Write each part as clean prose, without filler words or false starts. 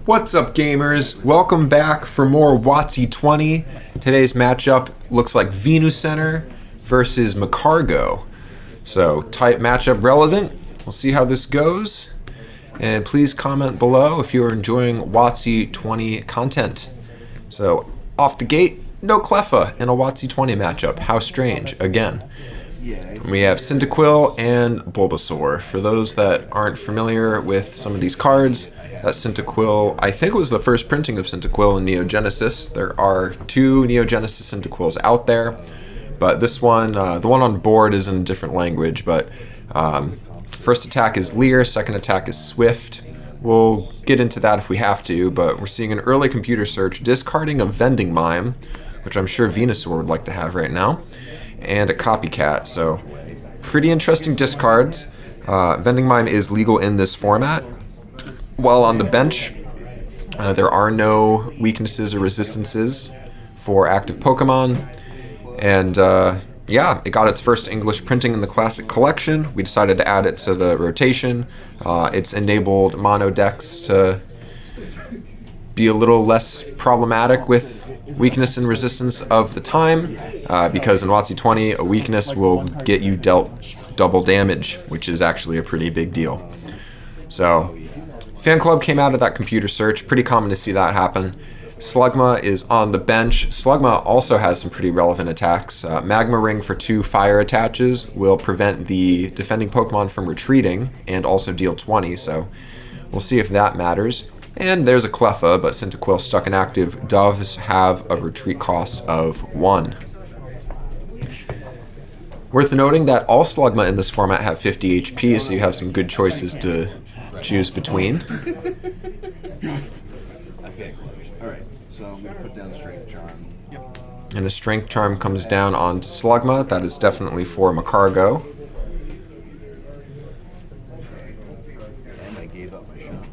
What's up, gamers? Welcome back for more WotC-20. Today's matchup looks like VenuCenter versus Escargot. So, type matchup relevant. We'll see how this goes. And please comment below if you're enjoying WotC-20 content. So, off the gate, no Cleffa in a WotC-20 matchup. How strange, again. We have Cyndaquil and Bulbasaur. For those that aren't familiar with some of these cards, that Cyndaquil, I think it was the first printing of Cyndaquil in Neo Genesis. There are two Neo Genesis Cyndaquils out there, but this one, the one on board is in a different language, but first attack is Leer, second attack is Swift. We'll get into that if we have to, but we're seeing an early computer search discarding a Vending Mime, which I'm sure Venusaur would like to have right now, and a Copycat, so pretty interesting discards. Vending Mime is legal in this format. While on the bench, there are no weaknesses or resistances for active Pokemon, and yeah, it got its first English printing in the Classic Collection. We decided to add it to the rotation. It's enabled mono decks to be a little less problematic with weakness and resistance of the time, because in WotC-20 a weakness will get you dealt double damage, which is actually a pretty big deal. So Fan Club came out of that computer search, pretty common to see that happen. Slugma is on the bench. Slugma also has some pretty relevant attacks. Magma Ring for 2 fire attaches will prevent the defending Pokemon from retreating and also deal 20, so we'll see if that matters. And there's a Cleffa, but Cyndaquil stuck inactive does have a retreat cost of 1. Worth noting that all Slugma in this format have 50 HP, so you have some good choices to choose between. Okay, alright, so I'm going to put down Strength Charm. Yep. And a Strength Charm comes down onto Slugma. That is definitely for Escargot. And I gave up my shot.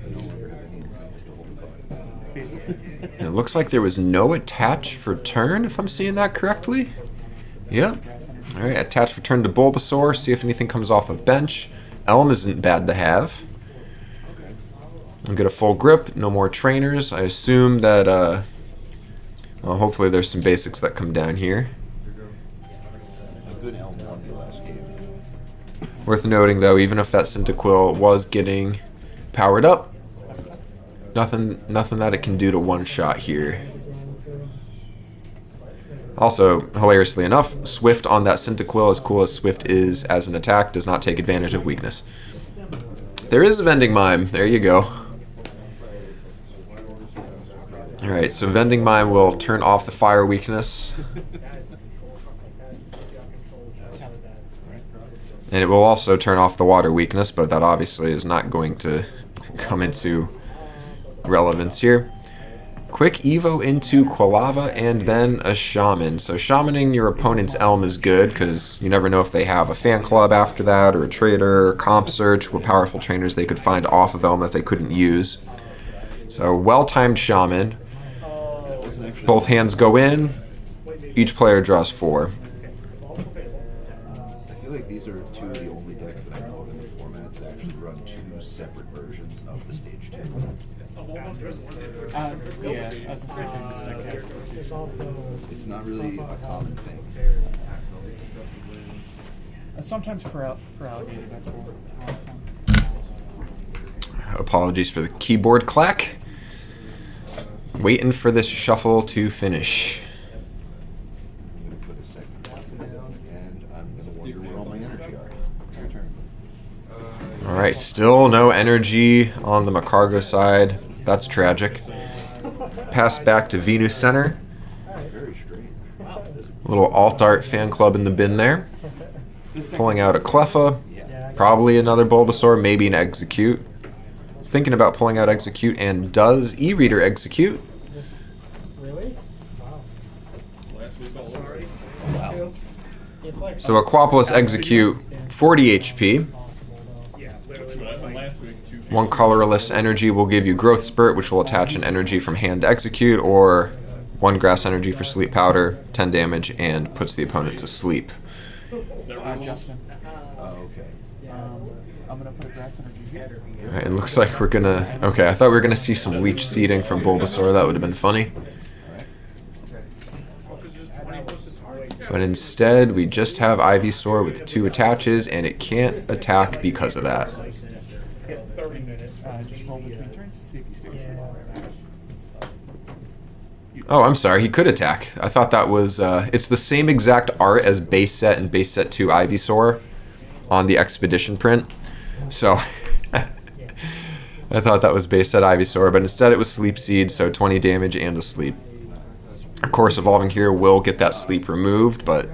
No longer have any incentive to hold the cards. It looks like there was no attach for turn, if I'm seeing that correctly. Yep. Alright, attach for turn to Bulbasaur, see if anything comes off a bench. Elm isn't bad to have. I'll get a full grip, no more trainers. I assume that, well, hopefully there's some basics that come down here. A good Elm won the last game. Worth noting, though, even if that Cyndaquil was getting powered up, nothing that it can do to one-shot here. Also, hilariously enough, Swift on that Cyndaquil, as cool as Swift is as an attack, does not take advantage of weakness. There is a Vending Mime. There you go. Alright, so Vending Mime will turn off the fire weakness. And it will also turn off the water weakness, but that obviously is not going to come into relevance here. Quick Evo into Quilava and then a Shaman. So shamaning your opponent's Elm is good because you never know if they have a Fan Club after that or a Trader or Comp Search, what powerful trainers they could find off of Elm that they couldn't use. So well-timed Shaman. Both hands go in. Each player draws 4. I feel like these are two of the only decks that I know of in the format that actually run 2 separate versions of the stage 2. Yeah, as a session, It's not really a common thing. sometimes for alligator decks. Apologies for the keyboard clack. Waiting for this shuffle to finish. I'm going to put a second half down, and I'm going to wonder where all my energy are. Your turn. Alright, still no energy on the Escargot side. That's tragic. Pass back to VenuCenter. Very strange. A little alt art Fan Club in the bin there. Pulling out a Cleffa. Probably another Bulbasaur, maybe an Execute. Thinking about pulling out Execute, and does E-Reader execute? Really? Wow. So Aquapolis Execute, 40 HP. One colorless energy will give you Growth Spurt, which will attach an energy from hand to execute, or 1 grass energy for Sleep Powder, 10 damage, and puts the opponent to sleep. Justin. Oh, okay. I'm gonna put a grass energy here. Alright, it looks like we're gonna... Okay, I thought we were gonna see some leech seeding from Bulbasaur. That would have been funny. But instead, we just have Ivysaur with 2 attaches, and it can't attack because of that. Just roll between turns to see if he stays. Oh, I'm sorry, he could attack. I thought that was... it's the same exact art as base set and base set 2 Ivysaur on the Expedition print. So, I thought that was base set Ivysaur, but instead it was Sleep Seed, so 20 damage and a sleep. Of course, Evolving here will get that sleep removed, but...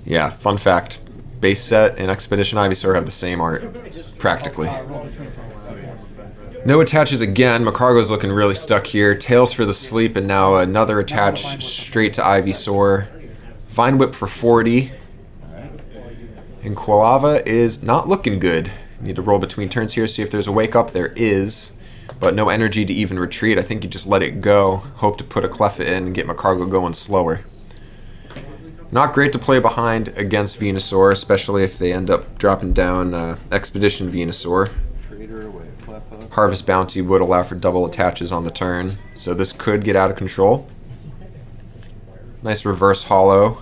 Yeah, fun fact. Base set and Expedition Ivysaur have the same art, practically. No attaches again. Macargo's looking really stuck here. Tails for the sleep, and now another attach straight to Ivysaur. Vine Whip for 40. And Quilava is not looking good. Need to roll between turns here, see if there's a wake up. There is, but no energy to even retreat. I think you just let it go. Hope to put a Cleffa in and get Macargo going slower. Not great to play behind against Venusaur, especially if they end up dropping down Expedition Venusaur. Harvest Bounty would allow for double attaches on the turn, so this could get out of control. Nice reverse hollow.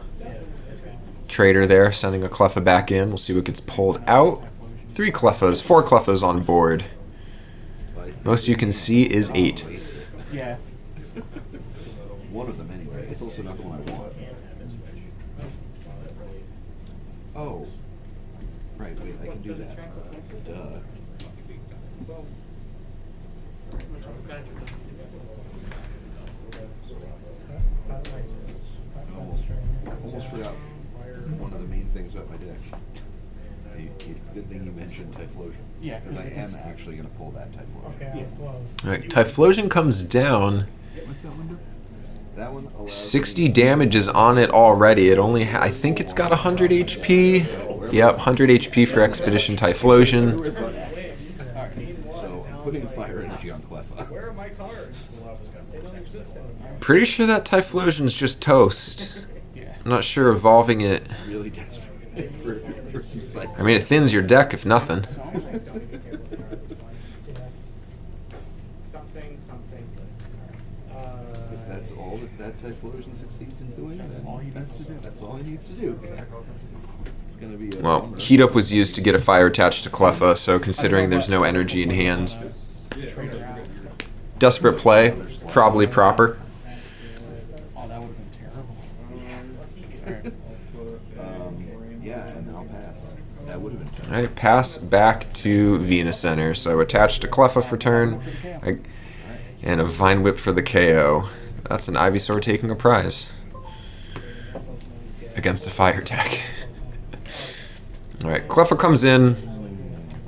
Trader there, sending a Cleffa back in. We'll see what gets pulled out. 3 Cleffas, 4 Cleffas on board. Most you can see is 8. Yeah. One of them anyway. It's also not the one I want. Oh. Right, wait, I can do that. Duh. Almost forgot one of the main things about my deck. Good thing you mentioned Typhlosion. Yeah. Because I am actually going to pull that Typhlosion. Okay, I was close. Alright, Typhlosion comes down. What's that one do? That one allows 60 damage is on it already. It only, I think it's got 100 HP. Yep, 100 HP for Expedition Typhlosion. So I'm putting fire energy on Cleffa. Where are my cards? They don't exist anymore. Pretty sure that Typhlosion's just toast. Yeah. I'm not sure evolving it. Really desperate for some sight. I mean, it thins your deck if nothing. Something. If that's all that Typhlosion succeeds in doing, That's all he needs to do. That's all he needs to do. It's going to be a Well, bummer. Heat Up was used to get a fire attached to Cleffa, so considering there's no energy in hand, Trader out. desperate play, probably proper. Oh, that would have been terrible. Yeah, and then I'll pass. That would have been terrible. Alright, pass back to VenuCenter. So attached to Cleffa for turn, and a Vine Whip for the KO. That's an Ivysaur taking a prize against a fire attack. Alright, Cleffa comes in.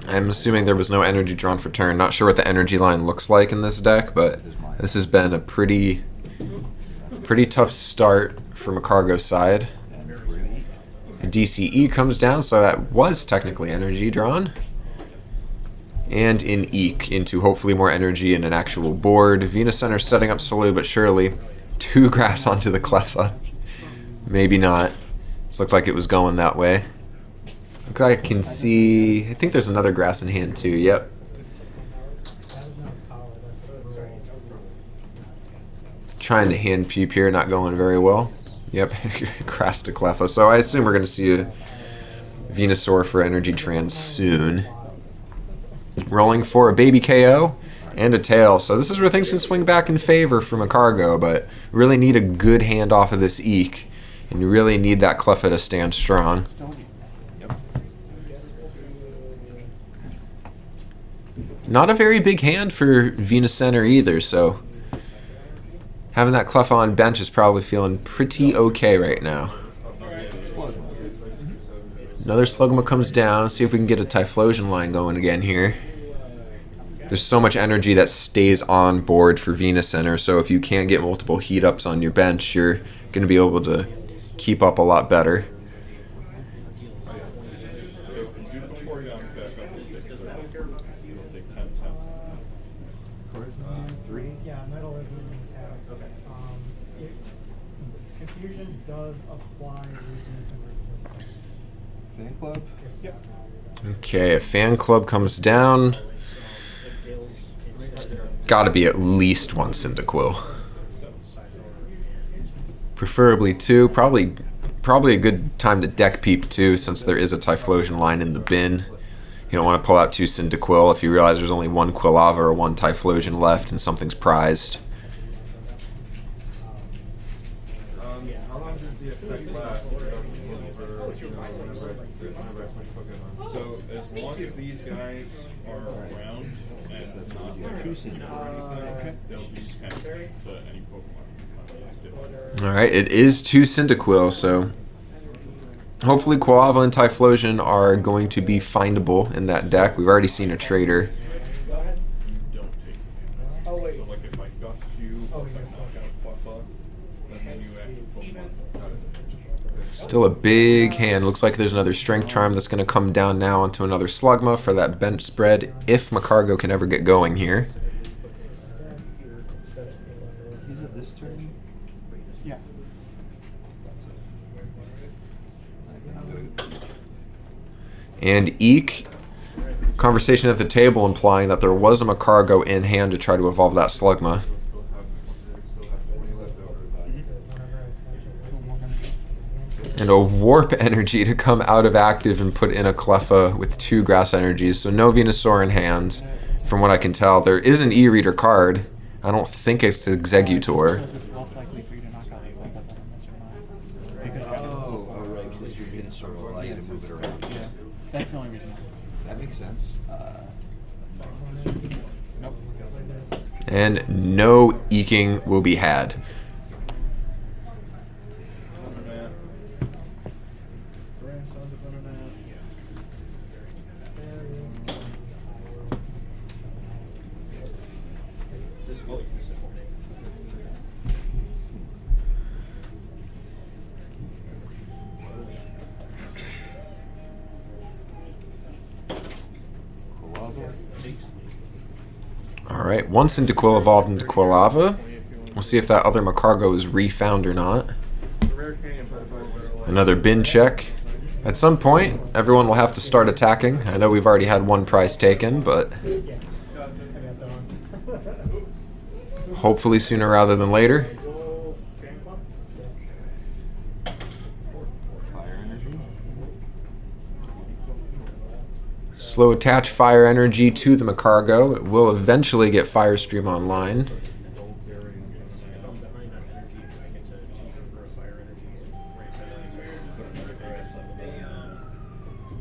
I'm assuming there was no energy drawn for turn. Not sure what the energy line looks like in this deck, but this has been a pretty tough start for Macargo's side. And we're going to eat. And DCE comes down, so that was technically energy drawn. And in Eek into hopefully more energy in an actual board. VenuCenter setting up slowly but surely. 2 grass onto the Cleffa. Maybe not. This looked like it was going that way. Looks like I can see... I think there's another grass in hand too, yep. Trying to hand peep here, not going very well. Yep, grass to Cleffa. So I assume we're going to see a Venusaur for energy trans soon. Rolling for a baby KO and a tail. So this is where things can swing back in favor for Macargo, but really need a good hand off of this Eek. And you really need that Cleffa to stand strong. Not a very big hand for VenuCenter either, so having that Cleffa on bench is probably feeling pretty okay right now. Another Slugma comes down. See if we can get a Typhlosion line going again here. There's so much energy that stays on board for VenuCenter, so if you can't get multiple heat ups on your bench, you're going to be able to keep up a lot better. Yeah, metal isn't taxed. Confusion does apply weakness and resistance. Fan club? Yep. Okay, a fan club comes down. It's got to be at least one Cyndaquil. Preferably two. Probably a good time to deck peep too, since there is a Typhlosion line in the bin. You don't want to pull out two Cyndaquil if you realize there's only one Quilava or one Typhlosion left and something's prized. How long does the effect last? So as long as these guys are around and not like choosing or anything, they'll be kind of to any Pokemon. Alright, it is two Cyndaquil, so hopefully Quilava and Typhlosion are going to be findable in that deck. We've already seen a trader. Don't take it. So like if I gust you, or if I knock out Quilava, then you actually Still a big hand. Looks like there's another Strength Charm that's going to come down now onto another Slugma for that bench spread, if Magcargo can ever get going here. Is it this turn? Yes. And Eek, conversation at the table implying that there was a Magcargo in hand to try to evolve that Slugma. And a Warp Energy to come out of active and put in a Cleffa with two Grass Energies. So no Venusaur in hand, from what I can tell. There is an E-Reader card. I don't think it's Exeggutor. Because it's less likely for you to knock out a Pokemon than this or not. Because you're gonna Oh, right, because your Venusaur will allow you to move it around. yeah, that's the only reason. That makes sense. Nope. And no eking will be had. Alright, one Cyndaquil evolved into Quilava. We'll see if that other Magcargo is refound or not. Another bin check. At some point, everyone will have to start attacking. I know we've already had one prize taken, but hopefully sooner rather than later. Fire energy. Slow attach Fire Energy to the Magcargo. It will eventually get Fire Stream online.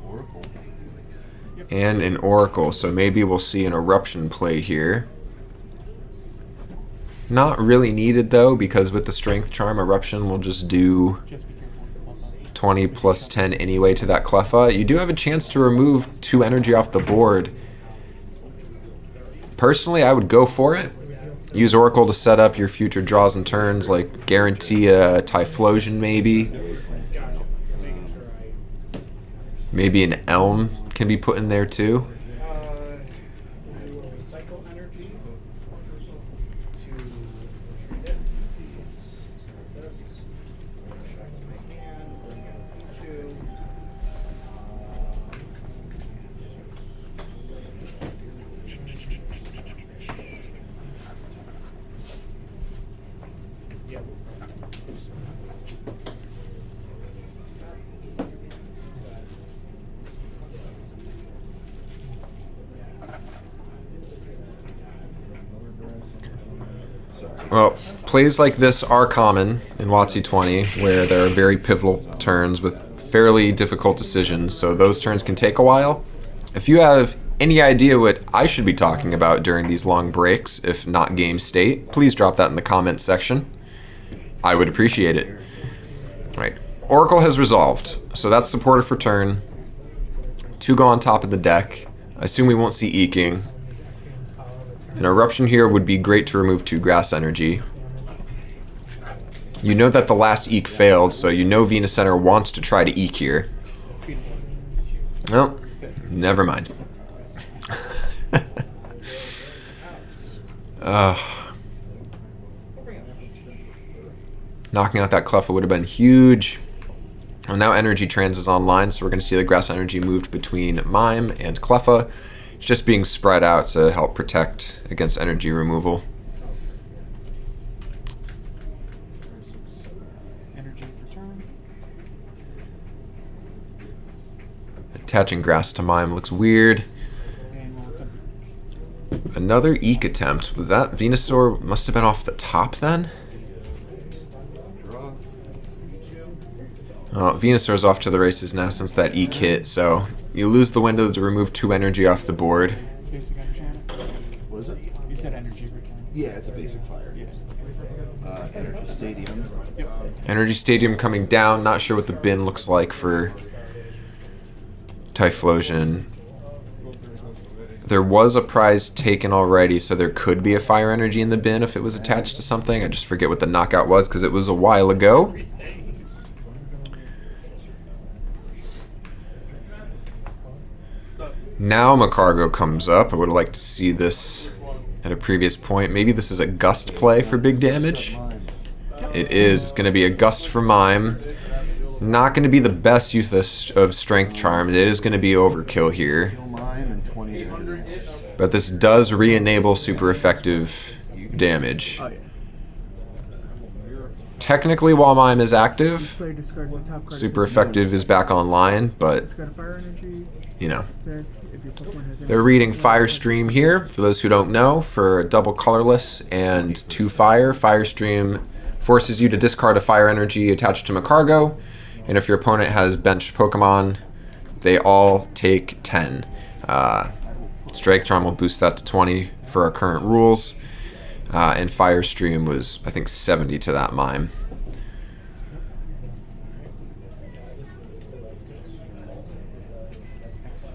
Oracle. And an Oracle, so maybe we'll see an Eruption play here. Not really needed though, because with the Strength Charm, Eruption will just do Just be careful with the Cleffa. 20 plus 10 anyway to that Cleffa. You do have a chance to remove 2 energy off the board. Personally, I would go for it. Use Oracle to set up your future draws and turns, like guarantee a Typhlosion maybe. Maybe an Elm can be put in there too. Cycle energy to this. Check my hand. Two. Yep. Well, plays like this are common in WotC-20, where there are very pivotal turns with fairly difficult decisions, so those turns can take a while. If you have any idea what I should be talking about during these long breaks, if not game state, please drop that in the comments section. I would appreciate it. Alright, Oracle has resolved, so that's supported for turn. 2 go on top of the deck. I assume we won't see eking. An Eruption here would be great to remove 2 Grass Energy. You know that the last Eek failed, so you know VenuCenter wants to try to Eek here. Well, never mind. Knocking out that Cleffa would have been huge. Well, now Energy Trans is online, so we're going to see the Grass Energy moved between Mime and Cleffa. It's just being spread out to help protect against energy removal. Energy for turn. Attaching Grass to Mime looks weird. And we'll attempt Another Eek attempt. Was that Venusaur must have been off the top then? Draw. Oh, Venusaur's off to the races now since that Eek hit, so you lose the window to remove 2 energy off the board. basic energy on it. What is it? You said energy return. Yeah, it's a basic fire. Yeah. Energy Stadium. Yep. Energy Stadium coming down. Not sure what the bin looks like for Typhlosion. There was a prize taken already, so there could be a fire energy in the bin if it was attached to something. I just forget what the knockout was because it was a while ago. Now Magcargo comes up. I would like to see this at a previous point. Maybe this is a gust play for big damage. It is. It's going to be a gust for Mime. Not going to be the best use of Strength Charm. It is going to be overkill here. Kill Mime and 20 damage. But this does re-enable super effective damage. Oh, yeah. Technically, while Mime is active, Player discards the top card. super effective is back online, but, Discard a fire energy. you know. That if your Pokemon has They're reading Fire Stream here, for those who don't know, for a double colorless and 2 fire. Fire Stream forces you to discard a fire energy attached to Magcargo, and if your opponent has benched Pokemon, they all take 10. Strength Charm will boost that to 20 for our current rules, and Fire Stream was, I think, 70 to that Mime.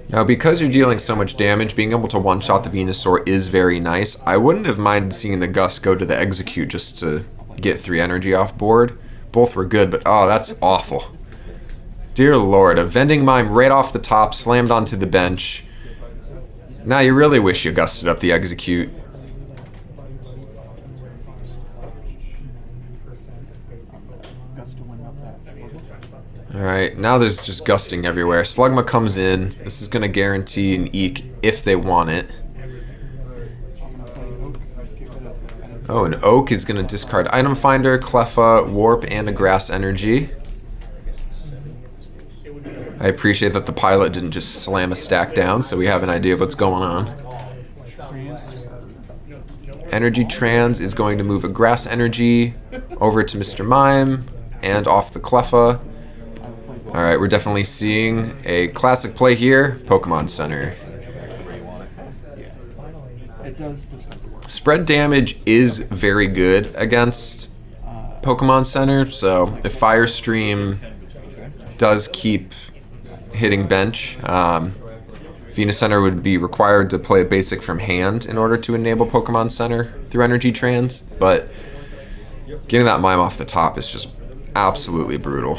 Now, because you're dealing so much damage, being able to one-shot the Venusaur is very nice. I wouldn't have minded seeing the Gust go to the Execute just to get 3 energy off board. Both were good, but oh, that's awful. Dear Lord, a Vending Mime right off the top, slammed onto the bench. Now you really wish you gusted up the Execute. Gust to wind up that slugma. Alright, now there's just gusting everywhere. Slugma comes in. This is going to guarantee an Eek if they want it. I'm gonna play Oak. Get rid of energy. Oh, an Oak is going to discard Item Finder, Cleffa, Warp, and a Grass Energy. I appreciate that the pilot didn't just slam a stack down, so we have an idea of what's going on. Trans. Energy Trans is going to move a Grass Energy over to Mr. Mime and off the Cleffa. Alright, we're definitely seeing a classic play here, Pokemon Center. Where you want it. It does discard the work. Spread damage is very good against Pokemon Center, so if Fire Stream does keep hitting bench, VenuCenter would be required to play a basic from hand in order to enable Pokemon Center through Energy Trans, but getting that Mime off the top is just absolutely brutal.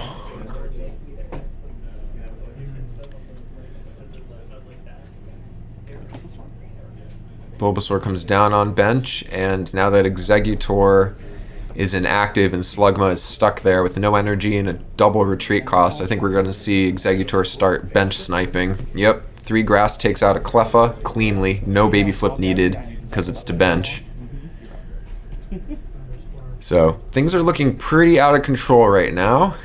Bulbasaur comes down on bench, and now that Exeggutor is inactive and Slugma is stuck there with no energy and a double retreat cost, I think we're going to see Exeggutor start bench sniping. Yep, 3 Grass takes out a Cleffa cleanly, no Baby Flip needed because it's to bench. So things are looking pretty out of control right now.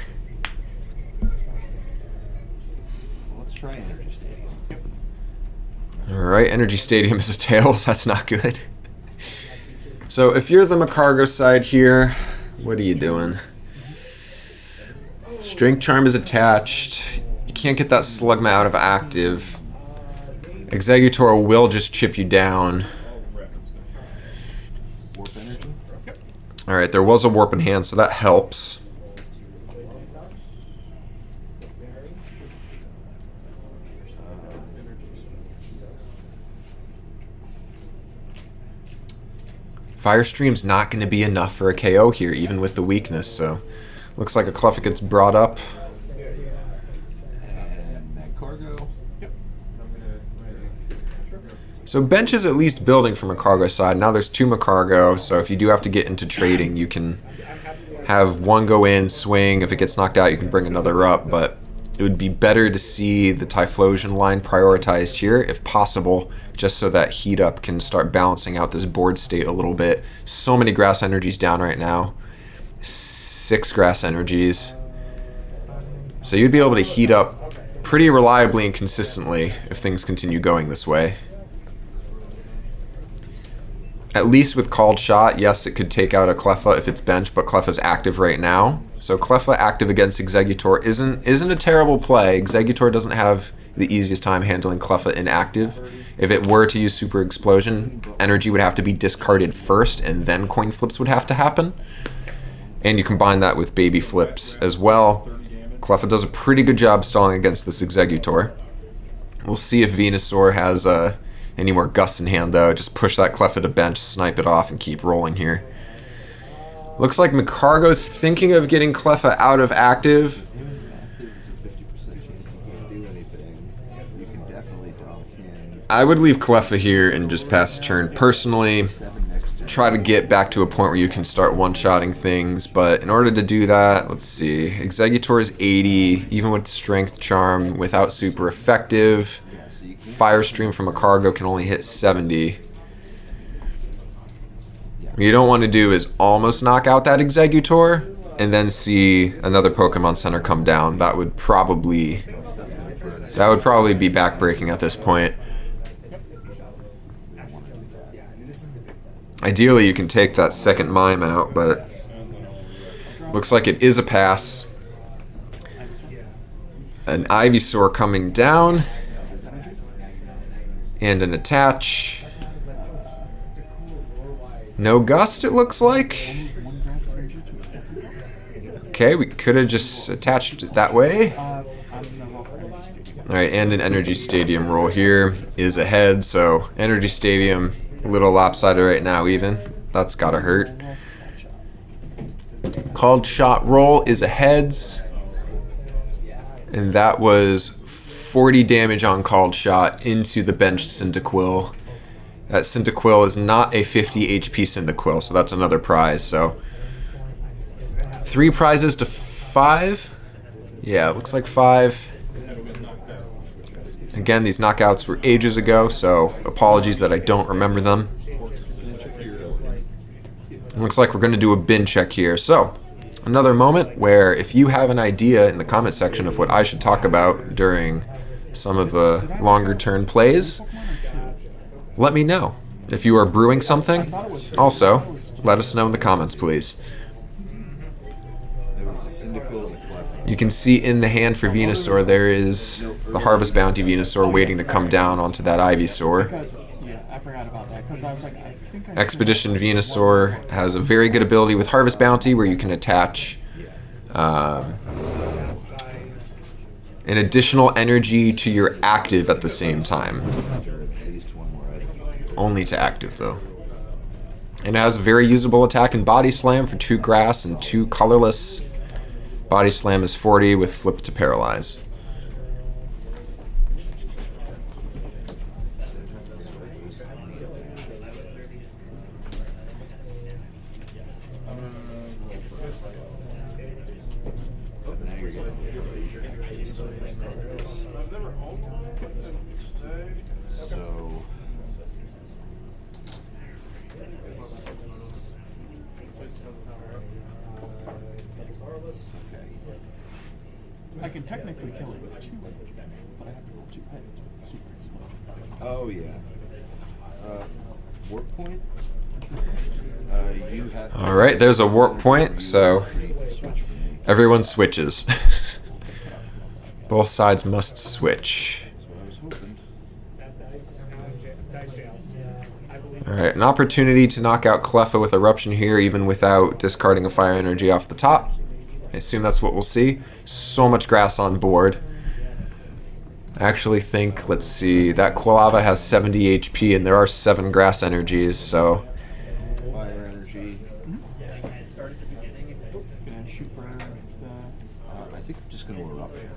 Let's try Energy Stadium. Alright, Energy Stadium is a tails, that's not good. So if you're the Magcargo side here, what are you doing? Strength Charm is attached. You can't get that Slugma out of active. Exeggutor will just chip you down. Warp Energy. Alright, there was a Warp in hand, so that helps. Fire Stream's not going to be enough for a KO here, even with the weakness, so looks like a Cleffa gets brought up. And Magcargo. So bench is at least building from Magcargo side. Now there's 2 Magcargo, so if you do have to get into trading, you can have one go in, swing. If it gets knocked out, you can bring another up, but it would be better to see the Typhlosion line prioritized here, if possible, just so that Heat Up can start balancing out this board state a little bit. So many grass energies down right now. 6 grass energies. So you'd be able to heat up pretty reliably and consistently if things continue going this way. At least with Called Shot, yes, it could take out a Cleffa if it's benched, but Cleffa's active right now. So Cleffa active against Exeggutor isn't a terrible play. Exeggutor doesn't have the easiest time handling Cleffa inactive. If it were to use Super Explosion, energy would have to be discarded first, and then coin flips would have to happen. And you combine that with baby flips as well. Cleffa does a pretty good job stalling against this Exeggutor. We'll see if Venusaur has any more gusts in hand, though. Just push that Cleffa to bench, snipe it off, and keep rolling here. Looks like Magcargo's thinking of getting Cleffa out of active. I would leave Cleffa here and just pass the turn. Personally, try to get back to a point where you can start one-shotting things, but in order to do that, let's see. Exeggutor is 80, even with Strength Charm, without super effective. Fire Stream from Escargot can only hit 70. What you don't want to do is almost knock out that Exeggutor and then see another Pokemon Center come down. That would probably be backbreaking at this point. Ideally, you can take that second Mime out, but looks like it is a pass. An Ivysaur coming down. And an attach. No gust, it looks like. Okay, we could have just attached it that way. Alright, and an Energy Stadium roll here is ahead, so Energy Stadium, a little lopsided right now even. That's gotta hurt. Called Shot roll is a heads. And that was 40 damage on Called Shot into the benched Cyndaquil. That Cyndaquil is not a 50 HP Cyndaquil, so that's another prize. So 3 prizes to 5. Yeah, it looks like 5. Again, these knockouts were ages ago, so apologies that I don't remember them. It looks like we're going to do a bin check here. So, another moment where if you have an idea in the comment section of what I should talk about during some of the longer turn plays, let me know. If you are brewing something, also, let us know in the comments, please. You can see in the hand for Venusaur, there is the Harvest Bounty Venusaur waiting to come down onto that Ivysaur. Yeah, I forgot about that, because I was like, I think I Expedition Venusaur has a very good ability with Harvest Bounty where you can attach an additional energy to your active at the same time. Only to active, though. And it has a very usable attack in Body Slam for 2 grass and 2 colorless. Body Slam is 40 with Flip to Paralyze. I can technically kill it with 2, but I have to roll 2 hits with Super Explosion. Oh yeah. Warp point. You have. All right, there's a warp point, so everyone switches. Both sides must switch. That's what I was hoping. All right, an opportunity to knock out Cleffa with Eruption here, even without discarding a Fire Energy off the top. I assume that's what we'll see. So much grass on board. I actually think, let's see, that Quilava has 70 HP and there are 7 grass energies, so. Fire energy. Gonna shoot for the... I think I'm just going to eruption.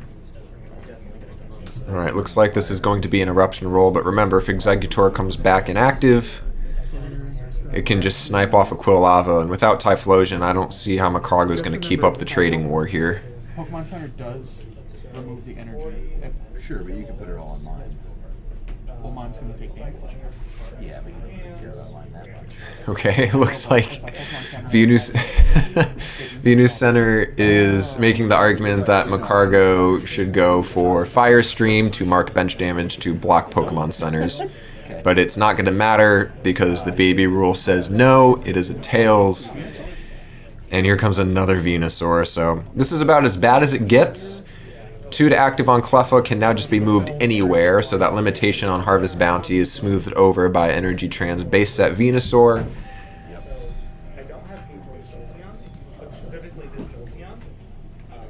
Alright, looks like this is going to be an Eruption roll, but remember, if Exeggutor comes back inactive, it can just snipe off a Quilava, and without Typhlosion, I don't see how Macargo is going to keep up the trading war here. Pokemon Center does remove the energy. If, Sure, but you can put it all on mine. well, mine's going to take damage. Yeah, but you don't care about mine that much. Okay, it looks like VenuCenter is making the argument that Macargo should go for Fire Stream to mark bench damage to block Pokemon Centers. But it's not going to matter because the baby rule says no, it is a Tails. And here comes another Venusaur, so this is about as bad as it gets. 2 to active on Cleffa can now just be moved anywhere, so that limitation on Harvest Bounty is smoothed over by Energy Trans base set Venusaur. I don't have April Jolteon, but specifically this Jolteon,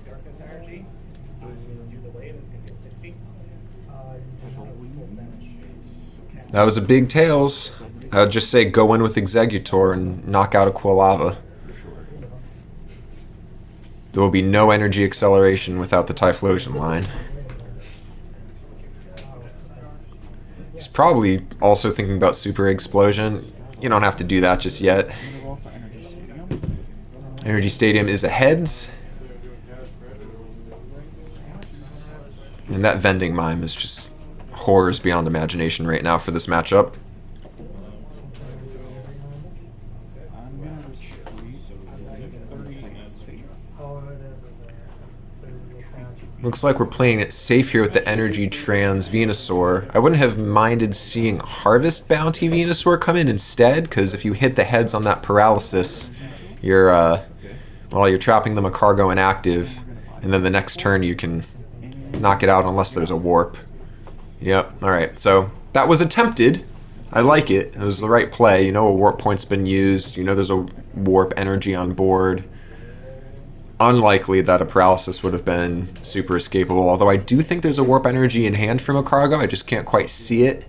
Darkness Energy, do the wave is going to get 60. That was a big Tails. I would just say go in with Executor and knock out a Quilava. There will be no energy acceleration without the Typhlosion line. He's probably also thinking about Super Explosion. You don't have to do that just yet. I'm going to go for Energy Stadium. Energy Stadium is a heads. And that Vending Mime is just horrors beyond imagination right now for this matchup. I'm going to retreat. I'm going to 30 and save. Looks like we're playing it safe here with the Energy Trans Venusaur. I wouldn't have minded seeing Harvest Bounty Venusaur come in instead, because if you hit the heads on that paralysis, you're you're trapping the Macargo inactive, and then the next turn you can knock it out unless there's a warp. Yep, alright, so that was attempted. I like it. It was the right play. You know a warp point's been used. You know there's a warp energy on board. Unlikely that a paralysis would have been super escapable, although I do think there's a warp energy in hand from Macargo. I just can't quite see it.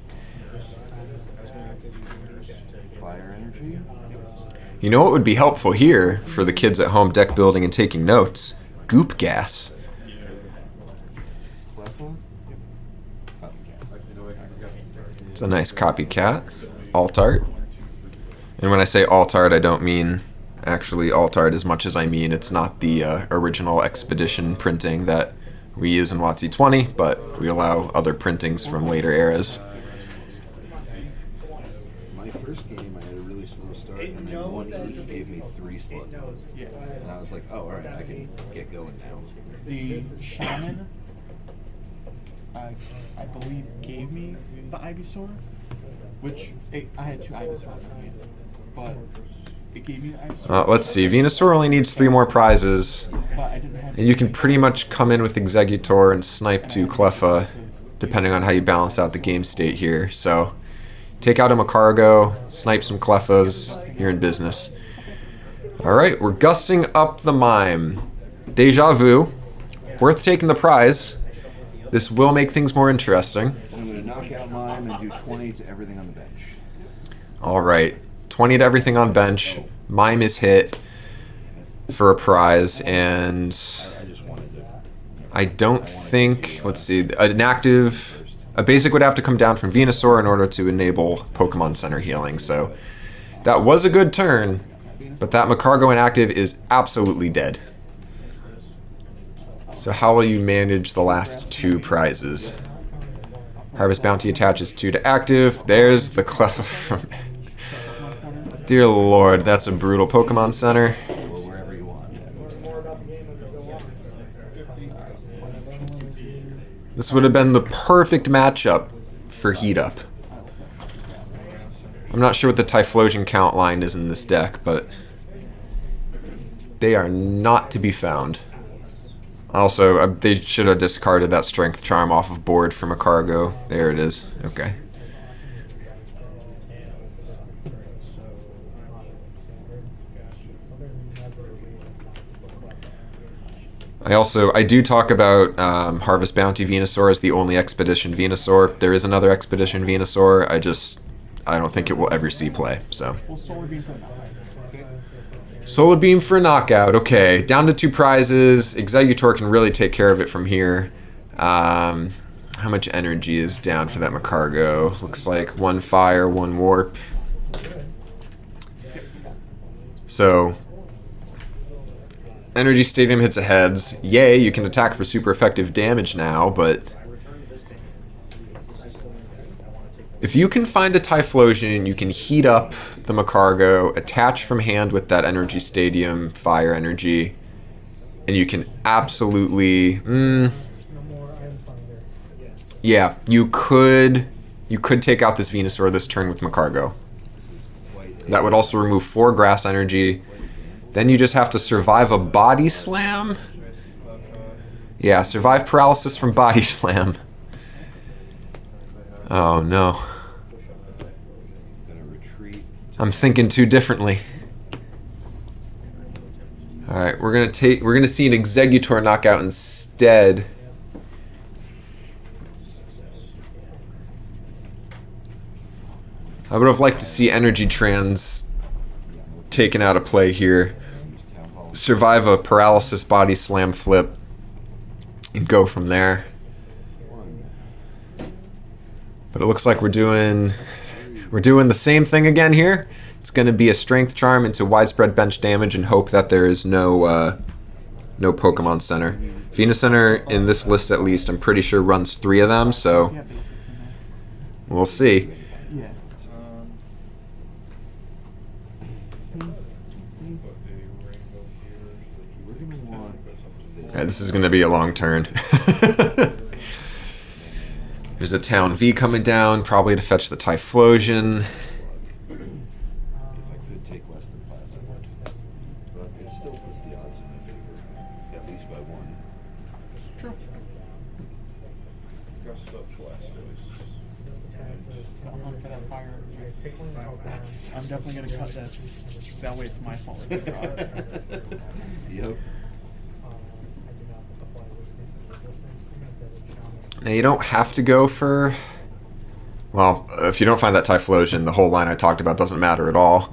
Fire energy? You know what would be helpful here for the kids at home deck building and taking notes? Goop gas. Cleffa? It's a nice copycat. Alt art. And when I say alt art, I don't mean actually alt art as much as I mean it's not the original Expedition printing that we use in WotC-20, but we allow other printings from later eras. My first game, I had a really slow start, and then one E gave me 3 slots. Yeah. And I was like, oh, alright, I can get going now. The Shaman, I believe, gave me the Ivysaur, which I had 2 Ivysaurs in hand, but it gave me the Ivysaur. Let's see. Venusaur only needs 3 more prizes, But I didn't have and you can pretty much come in with Executor and snipe to Cleffa, depending on how you balance out the game state here. So take out a Macargo, snipe some Cleffas, you're in business. Alright, we're gusting up the Mime. Deja Vu. Worth taking the prize. This will make things more interesting. I'm going to knock out mine and do 20 to everything on the bench. Alright, 20 to everything on bench. Mime is hit for a prize, and I just wanted to... I don't think, let's see, a basic would have to come down from Venusaur in order to enable Pokemon Center healing, so that was a good turn, but that Macargo inactive is absolutely dead. So how will you manage the last 2 prizes? Harvest Bounty attaches 2 to active. There's the Cleffa from... Dear Lord, that's a brutal Pokemon Center. Or wherever you want. This would have been the perfect matchup for Heat Up. I'm not sure what the Typhlosion count line is in this deck, but they are not to be found. Also, they should have discarded that Strength Charm off of board for Macargo. There it is. Okay. I do talk about Harvest Bounty Venusaur as the only Expedition Venusaur. There is another Expedition Venusaur. I don't think it will ever see play. So. Well, Solar Beam for now. Solar Beam for a knockout. Okay, down to 2 prizes. Executor can really take care of it from here. How much energy is down for that Macargo? Looks like 1 fire, 1 warp. So, Energy Stadium hits a heads. Yay, you can attack for super effective damage now, but if you can find a Typhlosion, you can heat up the Magcargo, attach from hand with that Energy Stadium fire energy, and you can absolutely... yeah, you could take out this Venusaur this turn with Magcargo. That would also remove 4 grass energy. Then you just have to survive a body slam. Yeah, survive paralysis from body slam. Oh no. I'm thinking too differently. Alright, we're gonna see an Executor knockout instead. I would have liked to see Energy Trans taken out of play here. Survive a paralysis body slam flip and go from there. But it looks like we're doing the same thing again here. It's going to be a Strength Charm into widespread bench damage and hope that there is no Pokemon Center. VenuCenter in this list at least, I'm pretty sure runs 3 of them, so Yeah, basics in there. we'll see. Yeah. Yeah, this is going to be a long turn. There's a Town V coming down, probably to fetch the Typhlosion. If I could take less than 5 seconds, but it still puts the odds in my favor, at least by 1. True. I'm on for that fire. I'm definitely gonna cut that. That way it's my fault. It's Yep. Now you don't have to go for... Well, if you don't find that Typhlosion, the whole line I talked about doesn't matter at all.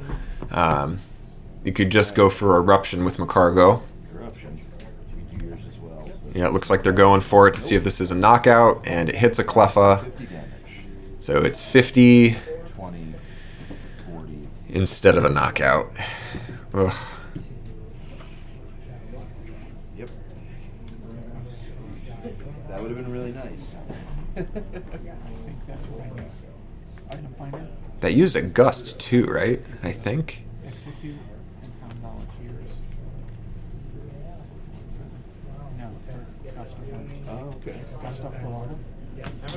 You could just go for Eruption with Magcargo. Corruption. We do yours as well. Yeah, it looks like they're going for it to see if this is a knockout, and it hits a Cleffa. 50 damage. So it's 50 20, 40. instead of a knockout. Ugh. Yep. That would have been really nice. I think that's what I need. Item finder, That used a Gust too, right? I think. execute, and found volunteers. No, Gust of Punch. Oh, okay. Gust of Colorado.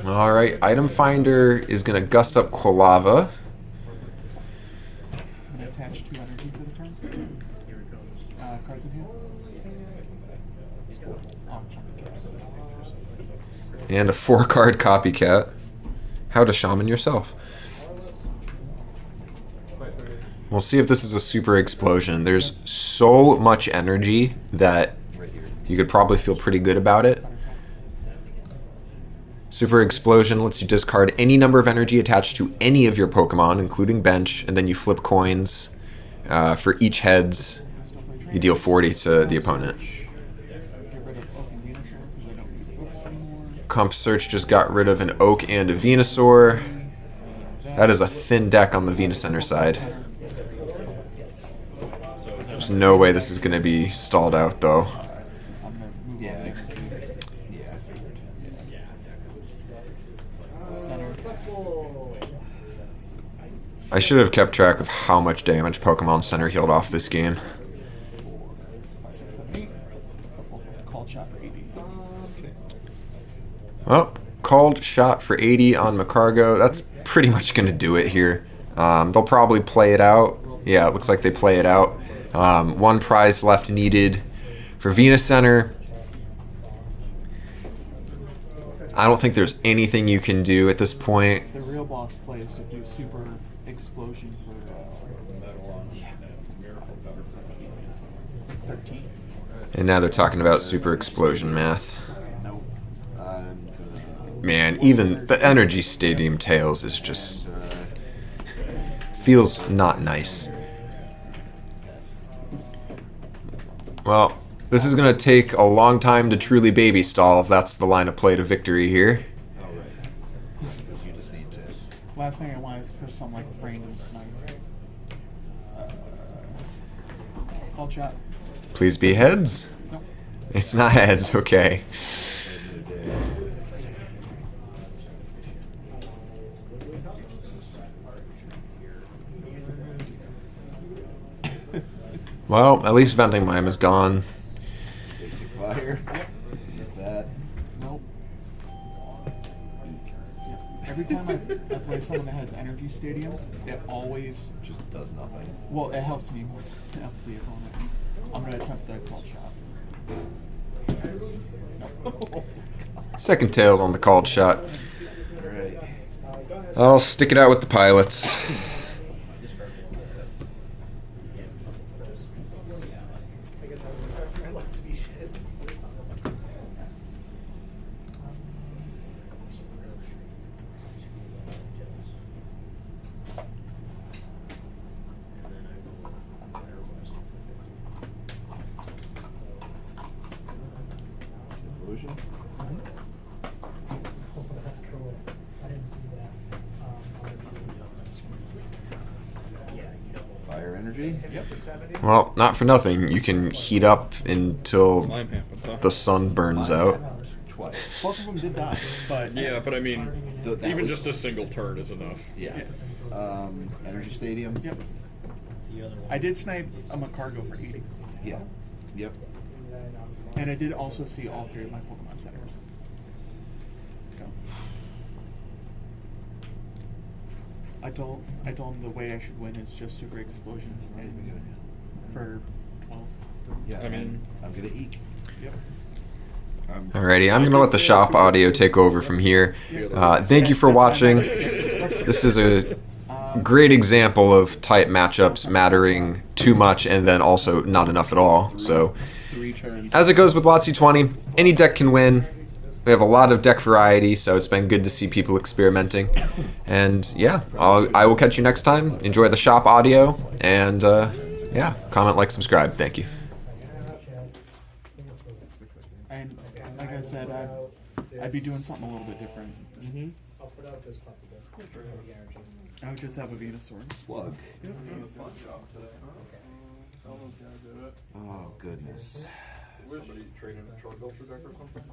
Alright, Item Finder is going to Gust up Quilava. I'm gonna attach 2 energy to the turn. Cards in hand. Oh, chunky cards. And a 4-card Copycat. How to Shaman yourself. We'll see if this is a Super Explosion. There's so much energy that Right here. you could probably feel pretty good about it. Super Explosion lets you discard any number of energy attached to any of your Pokemon, including bench, and then you flip coins. For each heads, you deal 40 to the opponent. Get rid of Oak and Venusaur because I don't use books anymore. Comp Search just got rid of an Oak and a Venusaur. That is a thin deck on the VenuCenter side. There's no way this is going to be stalled out, though. I'm gonna move Yeah, on. I figured. Center. I should have kept track of how much damage Pokemon Center healed off this game. 5, 6, 7, 8. Called shot for 80. Okay. Well, called shot for 80 on Magcargo. That's pretty much going to do it here. They'll probably play it out. Yeah, it looks like they play it out. 1 prize left needed for VenuCenter. I don't think there's anything you can do at this point. The real boss play is to do Super Explosion for 13. And now they're talking about Super Explosion math. Nope. I'm gonna. Man, even the Energy Stadium Tails is just... feels not nice. Well, this is going to take a long time to truly baby stall if that's the line of play to victory here. Oh, right. Because you just need to. Last thing I want is for some like random snipe. Called shot. Please be heads. Nope. It's not heads, okay. Well, at least Venting Mime is gone. Basic fire. Use that. Nope. Every time I play someone that has Energy Stadium, it always Just does nothing. well, it helps me more than it helps the opponent. I'm gonna attempt the called shot. Second tails on the called shot. Alright. I'll stick it out with the pilots. I guess I was expecting my luck to be shit. Illusion. Oh, that's cool. I didn't see that. Fire energy. Yep. Well, not for nothing. You can heat up until Mine happened, huh? the sun burns out. Twice. Both of them did die, but Yeah, but I mean, That even was- just a single turn is enough. Yeah. Energy Stadium. yep. I did snipe a Escargot for 80, Yeah. Yep. and I did also see all three of my Pokemon centers. So I told him the way I should win is just Super Explosions and for 12. Yeah. I mean- and I'm gonna eek. Yep. Alrighty, I'm going to let the shop audio take over from here. Thank you for watching. This is a great example of type matchups mattering too much and then also not enough at all. So, 3 turns. as it goes with WotC-20, any deck can win. We have a lot of deck variety, so it's been good to see people experimenting. And yeah, I will catch you next time. Enjoy the shop audio, and yeah, comment, like, subscribe. Thank you. And like I said, I'd be doing something a little bit different. I'll put out this puppy though. I would just have a Venusaur. Slug. Oh goodness. Somebody trading a short filter deck or something?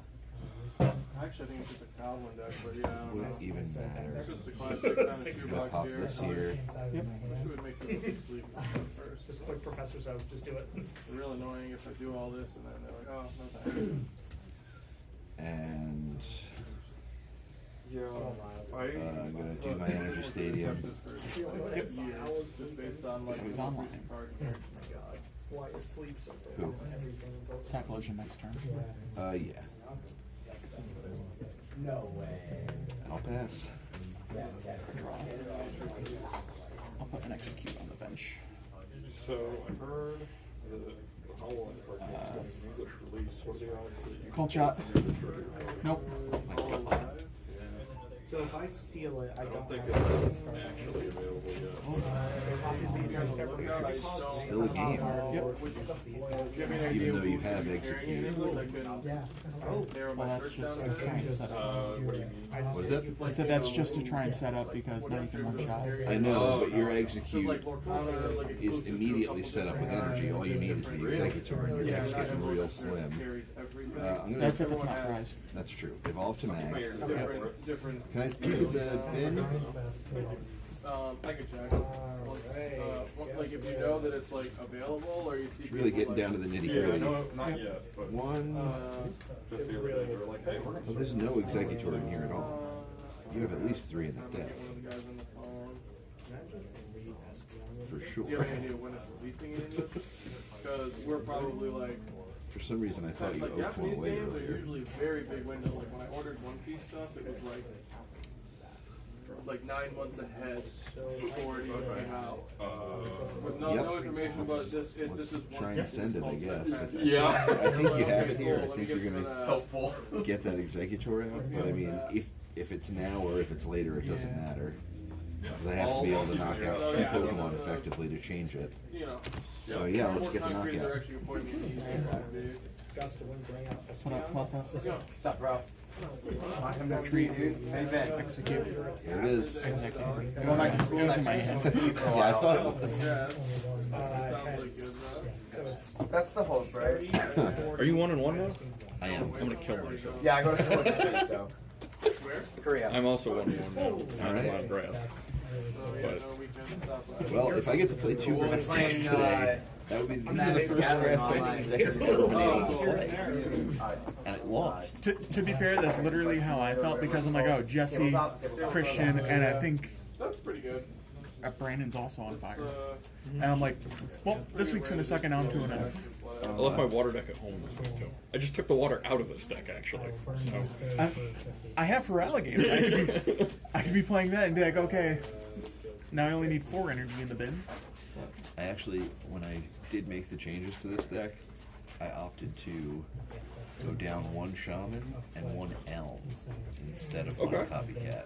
Actually, I think it's just a Goblin deck, but yeah, I don't know. Wouldn't even matter. It's just a classic kind of Six shoe Gonna box pop here. this here. Yep. She would make you sleep first. Just quick professor so just do it. It's real annoying if I do all this and then they're like, oh, no thanks. And Yeah. I'm gonna do my Energy Stadium. Yep. Just based on like It's his online. card Oh my god. Why is sleep so good? Who? Everything about Attack Legion next turn. Yeah. No way. I'll pass. Draw. I'll put an Execute on the bench. So I heard the Howling card game's getting an English release. What are the odds that you Called shot. Nope. So if I steal it, I I don't don't think have to it's discard it. actually available yet. It's still a game. Even though you have Execute. Yeah. narrow Well, my that's search just down a try and set up. What do you mean? What is it? I said that's just to try and set up because now you can one shot. I know, but your Execute is is immediately set up with energy. All you need is the Executor, and your deck's getting real slim. I'm gonna, That's if it's not prized. that's true. Evolve to Mag. different. Can I do the bin? I can check. Like if you know that it's like available, or you see. It's really people, getting down to the nitty Yeah, gritty. no, not yet, but One. just the other day they were like, hey, we're Well, there's no Executor in here at all. You have at least 3 in the deck, One of the guys on the phone. for Do you sure. have any idea when it's releasing in English? Because we're probably like. For some reason, I thought you Like opened one Japanese away games are earlier. usually very big window. Like when I ordered One Piece stuff, it was like 9 months ahead before it even came out. With no, Yep. no information about Let's- this. This let's is try and send it, I guess. Yeah. I think you have it here. I Let me think get you're some, gonna helpful. get that Executor out. But I mean, if it's now or if it's later, it doesn't matter. Because I have to be able to knock out 2 Pokemon effectively to change it. You know. So yeah, let's get the More concrete, they're knockout. actually appointing me to Gust to win, bring out What up, Cleffa? What's up, bro? I'm next to you, dude. How you been? Execute. Here it is. Execute. It was in my hand. Yeah, I thought it was. Yeah. really good though. So it's That's the host, right? 30, Are you 1-1 now? I am. I'm gonna kill myself. Yeah, I go to school overseas, so. Where? Korea. I'm also 1-1 now. All I'm right. on grass. So yeah, But- no weekend stuff. Well, if I get to play 2 grass decks today, that would be these are the first gathering grass decks online. these decks have ever been able to play. And it lost. To be fair, that's literally how I felt because I'm like, oh, Jesse, Christian, and I think That's pretty good. Brandon's also on fire. And I'm like, well, this week's in a second down 2-0. I left my water deck at home this week too. I just took the water out of this deck actually. So. I have for alligator. I could be playing that and be like, okay, now I only need 4 energy in the bin. I actually, when I did make the changes to this deck, I opted to go down 1 shaman and 1 elm instead of 1 Okay. copycat.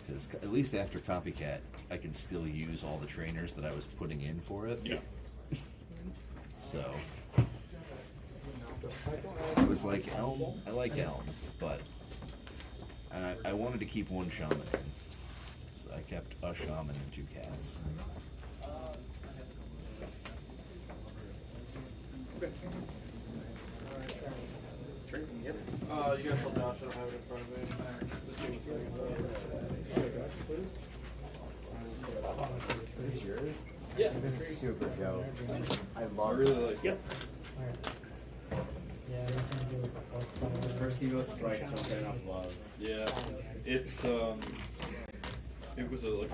Because at least after copycat, I can still use all the trainers that I was putting in for it. Yeah. So it was like elm. I like elm, but I wanted to keep 1 shaman in, so I kept a shaman and 2 cats. You guys told Josh I don't have it in front of me. Just give me a second. Is this yours? Yeah. This is super dope. I I love really it. like it. First Evo sprites don't get enough love. Yeah. It's it was a like